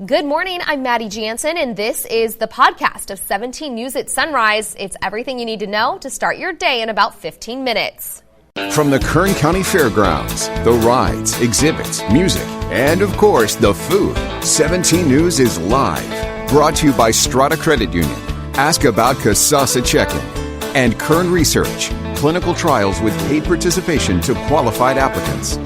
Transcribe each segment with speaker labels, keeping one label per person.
Speaker 1: Good morning, I'm Maddie Jansen, and this is the podcast of 17 News at Sunrise. It's everything you need to know to start your day in about 15 minutes.
Speaker 2: From the Kern County Fairgrounds, the rides, exhibits, music, and of course, the food, 17 News is live. Brought to you by Strata Credit Union. Ask about Kasasa Checking. And Kern Research, clinical trials with paid participation to qualified applicants.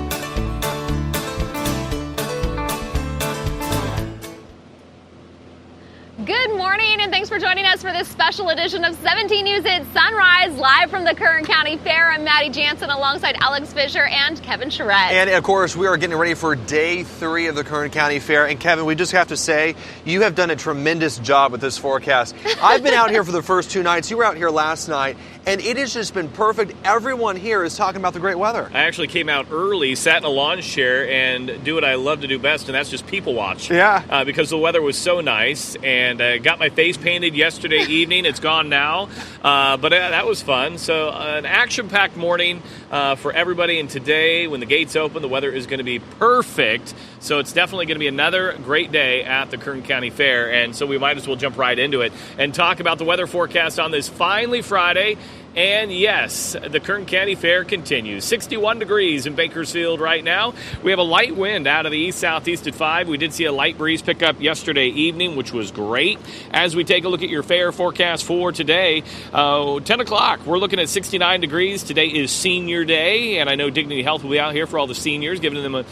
Speaker 3: Good morning, and thanks for joining us for this special edition of 17 News at Sunrise, live from the Kern County Fair. I'm Maddie Jansen alongside Alex Fisher and Kevin Charette.
Speaker 4: And of course, we are getting ready for day 3 of the Kern County Fair. And Kevin, we just have to say, you have done a tremendous job with this forecast. I've been out here for the first 2 nights. You were out here last night. And it has just been perfect. Everyone here is talking about the great weather.
Speaker 5: I actually came out early, sat in a lawn chair, and do what I love to do best, and that's just people watch.
Speaker 4: Yeah.
Speaker 5: Because the weather was so nice, and I got my face painted yesterday evening. It's gone now, but that was fun. So an action-packed morning for everybody, and today, when the gates open, the weather is going to be perfect. So it's definitely going to be another great day at the Kern County Fair, and so we might as well jump right into it and talk about the weather forecast on this finally Friday. And yes, the Kern County Fair continues. 61 degrees in Bakersfield right now. We have a light wind out of the east-southeast at 5. We did see a light breeze pick up yesterday evening, which was great. As we take a look at your fair forecast for today, 10 o'clock, we're looking at 69 degrees. Today is Senior Day, and I know Dignity Health will be out here for all the seniors, giving them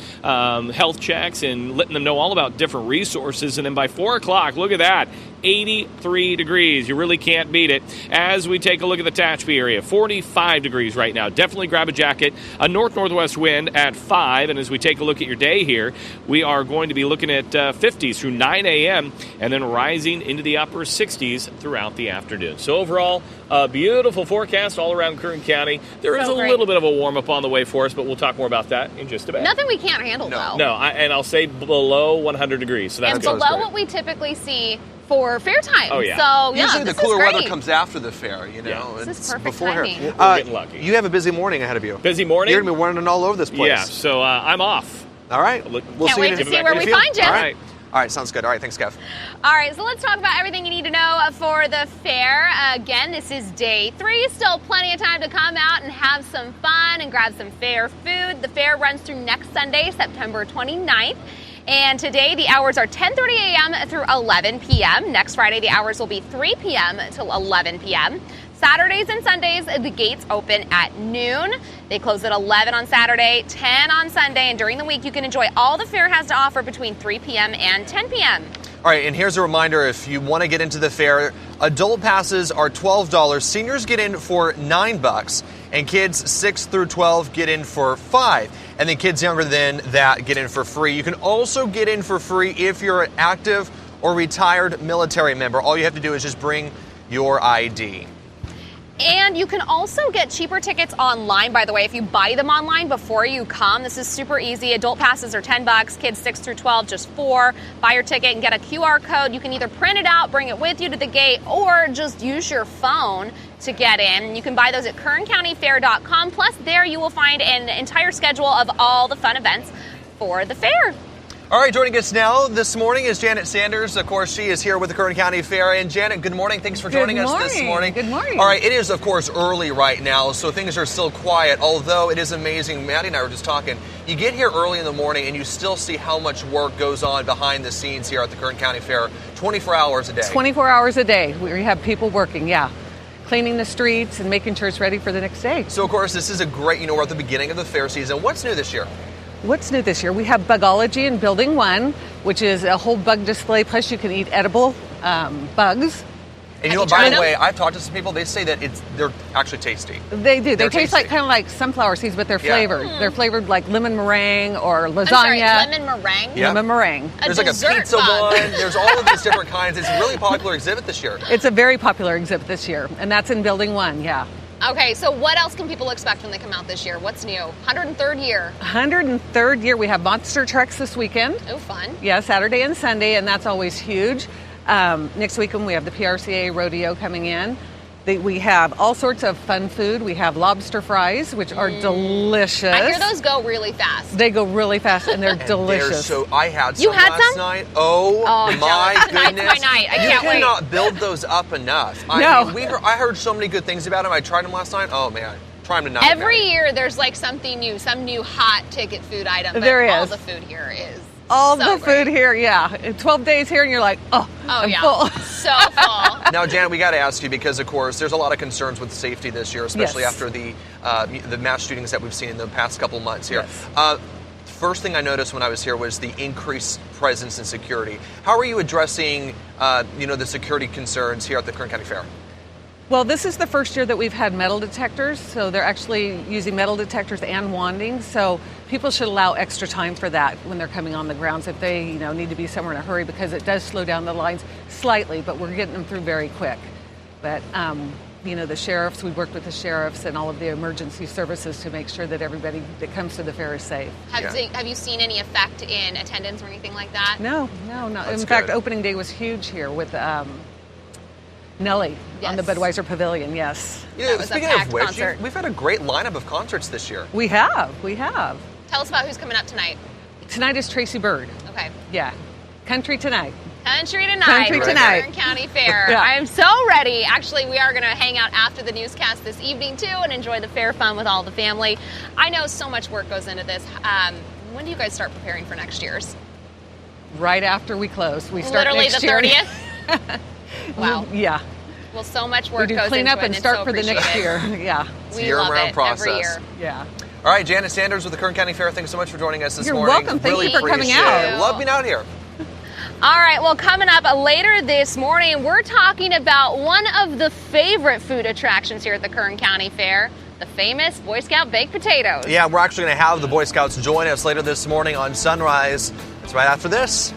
Speaker 5: health checks and letting them know all about different resources. And then by 4 o'clock, look at that, 83 degrees. You really can't beat it. As we take a look at the Tehachapi area, 45 degrees right now. Definitely grab a jacket. A north-northwest wind at 5. And as we take a look at your day here, we are going to be looking at 50s through 9 a.m. and then rising into the upper 60s throughout the afternoon. So overall, a beautiful forecast all around Kern County. There is a little bit of a warm-up on the way for us, but we'll talk more about that in just a bit.
Speaker 3: Nothing we can't handle, though.
Speaker 5: No, and I'll say below 100 degrees. So that's
Speaker 3: and below what we typically see for fair time.
Speaker 5: Oh, yeah.
Speaker 3: So,
Speaker 4: usually the cooler weather comes after the fair, you know.
Speaker 3: Yeah. This is perfect
Speaker 4: before
Speaker 3: timing.
Speaker 4: Here.
Speaker 5: We're getting lucky.
Speaker 4: You have a busy morning ahead of you.
Speaker 5: Busy morning?
Speaker 4: You're going to be running all over this place.
Speaker 5: Yeah, so I'm off.
Speaker 4: All right.
Speaker 3: We'll Can't wait to see where we find you.
Speaker 4: All right. All right, sounds good. All right, thanks, Kev.
Speaker 3: All right, so let's talk about everything you need to know for the fair. Again, this is day 3. Still plenty of time to come out and have some fun and grab some fair food. The fair runs through next Sunday, September 29th. And today, the hours are 10:30 a.m. through 11 p.m. Next Friday, the hours will be 3 p.m. till 11 p.m. Saturdays and Sundays, the gates open at noon. They close at 11 on Saturday, 10 on Sunday, and during the week, you can enjoy all the fair has to offer between 3 p.m. and 10 p.m.
Speaker 4: All right, and here's a reminder, if you want to get into the fair, adult passes are $12. Seniors get in for $9, and kids 6 through 12 get in for $5. And then kids younger than that get in for free. You can also get in for free if you're an active or retired military member. All you have to do is just bring your ID.
Speaker 3: And you can also get cheaper tickets online, by the way, if you buy them online before you come. This is super easy. Adult passes are $10, kids 6 through 12, just $4. Buy your ticket and get a QR code. You can either print it out, bring it with you to the gate, or just use your phone to get in. You can buy those at kerncountyfair.com. Plus, there you will find an entire schedule of all the fun events for the fair.
Speaker 4: All right, joining us now this morning is Janet Sanders. Of course, she is here with the Kern County Fair. And Janet, good morning. Thanks for joining us this morning.
Speaker 6: Good morning.
Speaker 4: All right, it is, of course, early right now, so things are still quiet, although it is amazing. Maddie and I were just talking. You get here early in the morning, and you still see how much work goes on behind the scenes here at the Kern County Fair, 24 hours a day.
Speaker 6: 24 hours a day. We have people working, cleaning the streets and making sure it's ready for the next day.
Speaker 4: So, of course, this is a great, we're at the beginning of the fair season. What's new this year?
Speaker 6: What's new this year? We have Bugology in Building 1, which is a whole bug display, plus you can eat edible bugs.
Speaker 4: And by the way, I've talked to some people, they say that they're actually tasty.
Speaker 6: They do. They
Speaker 4: tasty.
Speaker 6: taste like kind of like sunflower seeds, but they're flavored. They're flavored like lemon meringue or lasagna.
Speaker 3: I'm sorry, lemon meringue?
Speaker 4: Yeah.
Speaker 6: Lemon meringue.
Speaker 4: There's like a pizza one. There's all of these different kinds. It's a really popular exhibit this year.
Speaker 6: It's a very popular exhibit this year, and that's in Building 1,
Speaker 3: Okay, so what else can people expect when they come out this year? What's new? 103rd year.
Speaker 6: 103rd year. We have monster trucks this weekend.
Speaker 3: Oh, fun.
Speaker 6: Yeah, Saturday and Sunday, and that's always huge. Next weekend we have the PRCA rodeo coming in. We have all sorts of fun food. We have lobster fries, which are delicious.
Speaker 3: I hear those go really fast.
Speaker 6: They go really fast, and they're delicious.
Speaker 4: I had some
Speaker 3: You had
Speaker 4: last
Speaker 3: some?
Speaker 4: night. Oh my
Speaker 3: Tonight's
Speaker 4: goodness.
Speaker 3: my night. I can't wait.
Speaker 4: You cannot build those up enough. I heard so many good things about them. I tried them last night. Oh man. Try them tonight.
Speaker 3: Every year there's like something new, some new hot ticket food item. But
Speaker 6: There is.
Speaker 3: All the food here is
Speaker 6: All
Speaker 3: so
Speaker 6: the
Speaker 3: great.
Speaker 6: food here, yeah. 12 days here, and you're like, I'm full.
Speaker 3: So full.
Speaker 4: Now, Janet, we got to ask you because, of course, there's a lot of concerns with safety this year, especially
Speaker 6: Yes.
Speaker 4: after the mass shootings that we've seen in the past couple months here.
Speaker 6: Yes.
Speaker 4: First thing I noticed when I was here was the increased presence and security. How are you addressing, the security concerns here at the Kern County Fair?
Speaker 6: Well, this is the first year that we've had metal detectors, so they're actually using metal detectors and wanding, so people should allow extra time for that when they're coming on the grounds if they, need to be somewhere in a hurry, because it does slow down the lines slightly, but we're getting them through very quick. But, the sheriffs, we worked with the sheriffs and all of the emergency services to make sure that everybody that comes to the fair is safe.
Speaker 3: Have you seen any effect in attendance or anything like that?
Speaker 6: No.
Speaker 4: That's
Speaker 6: In fact,
Speaker 4: good.
Speaker 6: opening day was huge here with Nelly on the
Speaker 3: Yes.
Speaker 6: Budweiser Pavilion, yes.
Speaker 3: That was a
Speaker 4: Speaking
Speaker 3: packed
Speaker 4: of which,
Speaker 3: concert.
Speaker 4: we've had a great lineup of concerts this year.
Speaker 6: We have.
Speaker 3: Tell us about who's coming up tonight.
Speaker 6: Tonight is Tracy Bird.
Speaker 3: Okay.
Speaker 6: Yeah. Country tonight.
Speaker 3: Country tonight.
Speaker 6: Country
Speaker 3: for the
Speaker 6: tonight.
Speaker 3: Kern County Fair.
Speaker 6: Yeah.
Speaker 3: I am so ready. Actually, we are going to hang out after the newscast this evening too and enjoy the fair fun with all the family. I know so much work goes into this. When do you guys start preparing for next year's?
Speaker 6: Right after we close. We start
Speaker 3: Literally
Speaker 6: next
Speaker 3: the
Speaker 6: year.
Speaker 3: 30th? Wow.
Speaker 6: Yeah.
Speaker 3: Well, so much
Speaker 6: We
Speaker 3: work
Speaker 6: do
Speaker 3: goes
Speaker 6: clean
Speaker 3: into
Speaker 6: up
Speaker 3: it,
Speaker 6: and
Speaker 3: it's
Speaker 6: start
Speaker 3: so
Speaker 6: for the next
Speaker 3: appreciated.
Speaker 6: year. Yeah.
Speaker 3: We
Speaker 4: year-round
Speaker 3: love it
Speaker 4: process.
Speaker 3: every year.
Speaker 6: Yeah.
Speaker 4: All right, Janet Sanders with the Kern County Fair, thanks so much for joining us this
Speaker 6: You're
Speaker 4: morning.
Speaker 6: welcome. Thank
Speaker 4: Really
Speaker 6: you for coming
Speaker 4: appreciate
Speaker 6: out.
Speaker 4: it. Love being out here.
Speaker 3: All right, well, coming up later this morning, we're talking about one of the favorite food attractions here at the Kern County Fair, the famous Boy Scout baked potatoes.
Speaker 4: Yeah, we're actually going to have the Boy Scouts join us later this morning on Sunrise. That's right after this.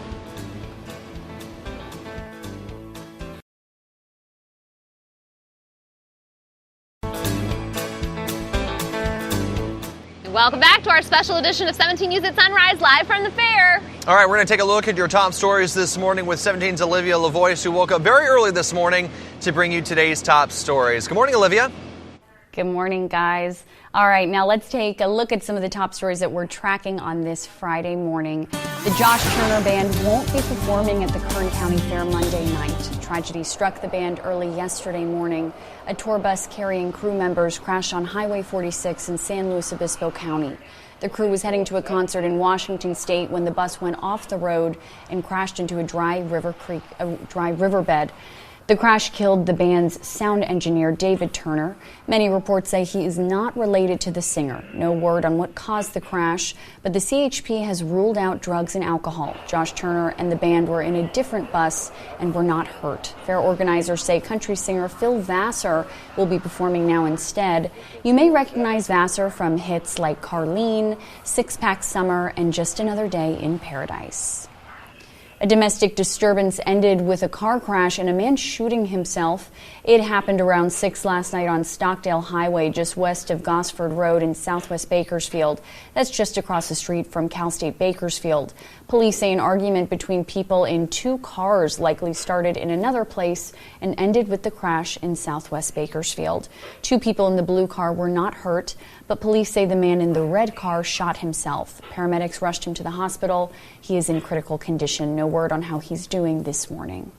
Speaker 3: Welcome back to our special edition of 17 News at Sunrise, live from the fair.
Speaker 4: All right, we're going to take a look at your top stories this morning with 17's Olivia Lavoie, who woke up very early this morning to bring you today's top stories. Good morning, Olivia.
Speaker 7: Good morning, guys. All right, now let's take a look at some of the top stories that we're tracking on this Friday morning. The Josh Turner Band won't be performing at the Kern County Fair Monday night. Tragedy struck the band early yesterday morning. A tour bus carrying crew members crashed on Highway 46 in San Luis Obispo County. The crew was heading to a concert in Washington State when the bus went off the road and crashed into a dry riverbed. The crash killed the band's sound engineer, David Turner. Many reports say he is not related to the singer. No word on what caused the crash, but the CHP has ruled out drugs and alcohol. Josh Turner and the band were in a different bus and were not hurt. Fair organizers say country singer Phil Vassar will be performing now instead. You may recognize Vassar from hits like Carlene, Six Pack Summer, and Just Another Day in Paradise. A domestic disturbance ended with a car crash and a man shooting himself. It happened around 6 last night on Stockdale Highway, just west of Gosford Road in southwest Bakersfield. That's just across the street from Cal State Bakersfield. Police say an argument between people in two cars likely started in another place and ended with the crash in southwest Bakersfield. Two people in the blue car were not hurt, but police say the man in the red car shot himself. Paramedics rushed him to the hospital. He is in critical condition. No word on how he's doing this morning.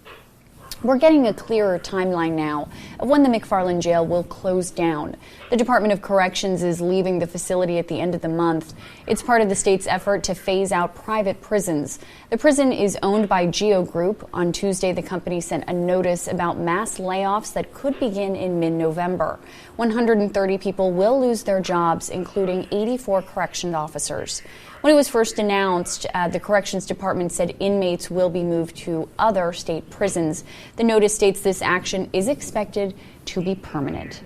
Speaker 7: We're getting a clearer timeline now of when the McFarland jail will close down. The Department of Corrections is leaving the facility at the end of the month. It's part of the state's effort to phase out private prisons. The prison is owned by Geo Group. On Tuesday, the company sent a notice about mass layoffs that could begin in mid-November. 130 people will lose their jobs, including 84 corrections officers. When it was first announced, the Corrections Department said inmates will be moved to other state prisons. The notice states this action is expected to be permanent.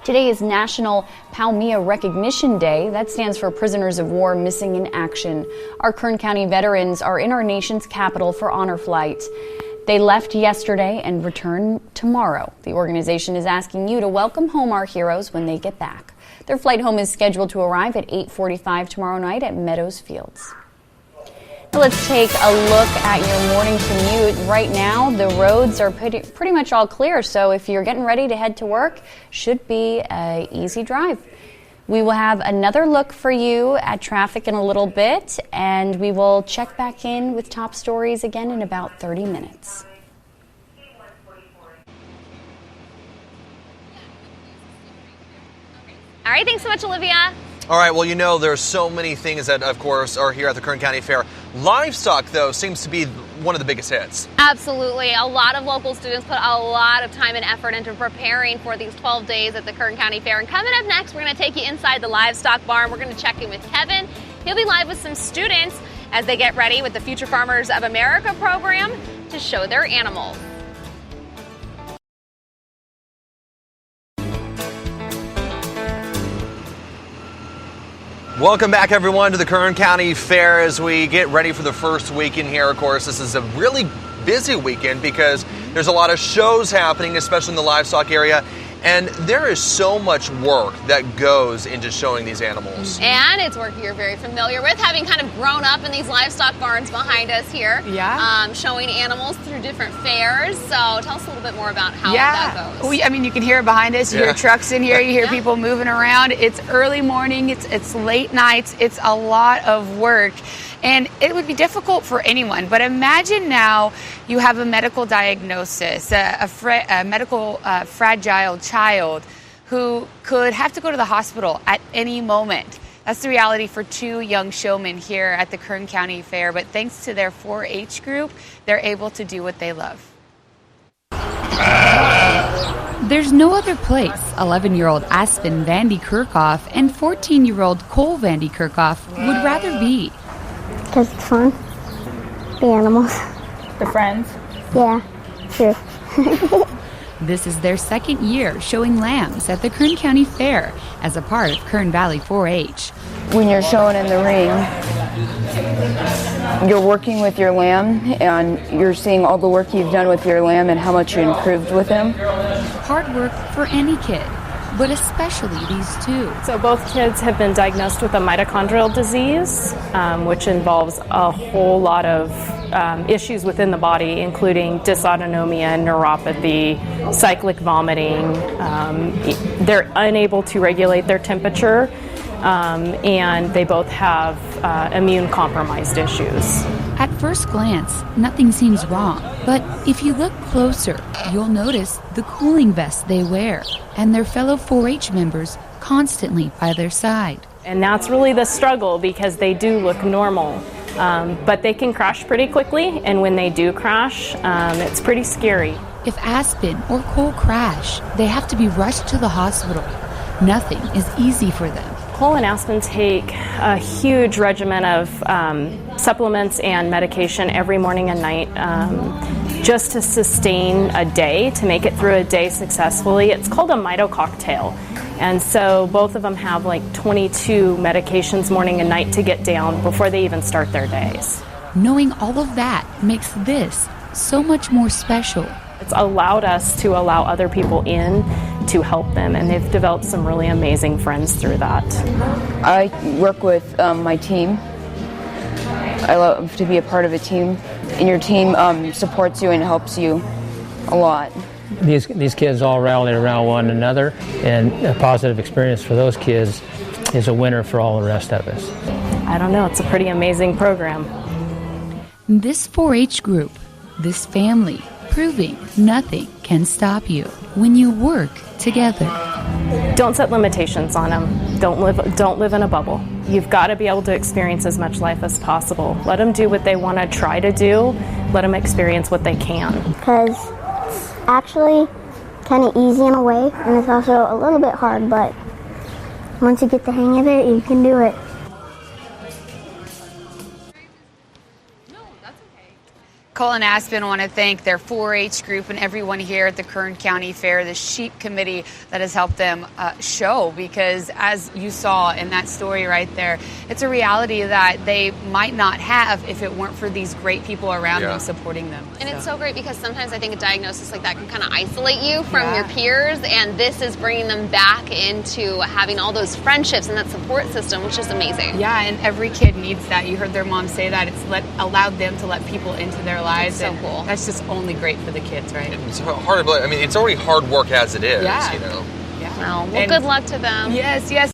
Speaker 7: Today is National Paumia Recognition Day. That stands for Prisoners of War Missing in Action. Our Kern County veterans are in our nation's capital for honor flight. They left yesterday and return tomorrow. The organization is asking you to welcome home our heroes when they get back. Their flight home is scheduled to arrive at 8:45 tomorrow night at Meadows Fields. Let's take a look at your morning commute. Right now, the roads are pretty much all clear, so if you're getting ready to head to work, should be an easy drive. We will have another look for you at traffic in a little bit, and we will check back in with top stories again in about 30 minutes.
Speaker 3: All right, thanks so much, Olivia.
Speaker 4: All right, well, you know, there's so many things that, of course, are here at the Kern County Fair. Livestock, though, seems to be one of the biggest hits.
Speaker 3: Absolutely. A lot of local students put a lot of time and effort into preparing for these 12 days at the Kern County Fair. And coming up next, we're going to take you inside the livestock barn. We're going to check in with Kevin. He'll be live with some students as they get ready with the Future Farmers of America program to show their animals.
Speaker 4: Welcome back, everyone, to the Kern County Fair as we get ready for the first weekend here. Of course, this is a really busy weekend because there's a lot of shows happening, especially in the livestock area. And there is so much work that goes into showing these animals.
Speaker 3: And it's work you're very familiar with, having kind of grown up in these livestock barns behind us here.
Speaker 8: Yeah.
Speaker 3: Showing animals through different fairs. So tell us a little bit more about how that goes.
Speaker 8: I mean, you can hear it behind us. You hear trucks in here. You hear people moving around. It's early morning. It's late nights. It's a lot of work. And it would be difficult for anyone. But imagine now you have a medical diagnosis, a medical fragile child who could have to go to the hospital at any moment. That's the reality for two young showmen here at the Kern County Fair. But thanks to their 4-H group, they're able to do what they love.
Speaker 9: There's no other place 11-year-old Aspen Vandy Kirchhoff and 14-year-old Cole Vandy Kirchhoff would rather be.
Speaker 10: Because it's fun. The animals.
Speaker 8: The friends?
Speaker 10: Yeah, sure.
Speaker 9: This is their second year showing lambs at the Kern County Fair as a part of Kern Valley 4-H.
Speaker 11: When you're showing in the ring, you're working with your lamb and you're seeing all the work you've done with your lamb and how much you improved with him.
Speaker 9: Hard work for any kid, but especially these two.
Speaker 12: So both kids have been diagnosed with a mitochondrial disease, which involves a whole lot of issues within the body, including dysautonomia, neuropathy, cyclic vomiting. They're unable to regulate their temperature, and they both have immune-compromised issues.
Speaker 9: At first glance, nothing seems wrong, but if you look closer, you'll notice the cooling vests they wear and their fellow 4-H members constantly by their side.
Speaker 12: And that's really the struggle because they do look normal, but they can crash pretty quickly, and when they do crash, it's pretty scary.
Speaker 9: If Aspen or Cole crash, they have to be rushed to the hospital. Nothing is easy for them.
Speaker 12: Cole and Aspen take a huge regimen of supplements and medication every morning and night just to sustain a day, to make it through a day successfully. It's called a mito cocktail. And so both of them have like 22 medications morning and night to get down before they even start their days.
Speaker 9: Knowing all of that makes this so much more special.
Speaker 12: It's allowed us to allow other people in to help them, and they've developed some really amazing friends through that.
Speaker 11: I work with my team. I love to be a part of a team, and your team supports you and helps you a lot.
Speaker 13: These kids all rally around one another, and a positive experience for those kids is a winner for all the rest of us.
Speaker 12: I don't know, it's a pretty amazing program.
Speaker 9: This 4-H group, this family, proving nothing can stop you when you work together.
Speaker 12: Don't set limitations on them. Don't live in a bubble. You've got to be able to experience as much life as possible. Let them do what they want to try to do. Let them experience what they can.
Speaker 10: Because it's actually kind of easy in a way, and it's also a little bit hard, but once you get the hang of it, you can do it.
Speaker 8: Cole and Aspen want to thank their 4-H group and everyone here at the Kern County Fair, the sheep committee that has helped them show, because as you saw in that story right there, it's a reality that they might not have if it weren't for these great people around them supporting them.
Speaker 3: And it's so great because sometimes I think a diagnosis like that can kind of isolate you from your peers, and this is bringing them back into having all those friendships and that support system, which is amazing.
Speaker 8: Yeah, and every kid needs that. You heard their mom say that. It's allowed them to let people into their lives.
Speaker 3: That's so cool.
Speaker 8: That's just only great for the kids, right?
Speaker 4: It's hard to believe. I mean, it's already hard work as it is, you know.
Speaker 3: Well, good luck to them.
Speaker 8: Yes, yes.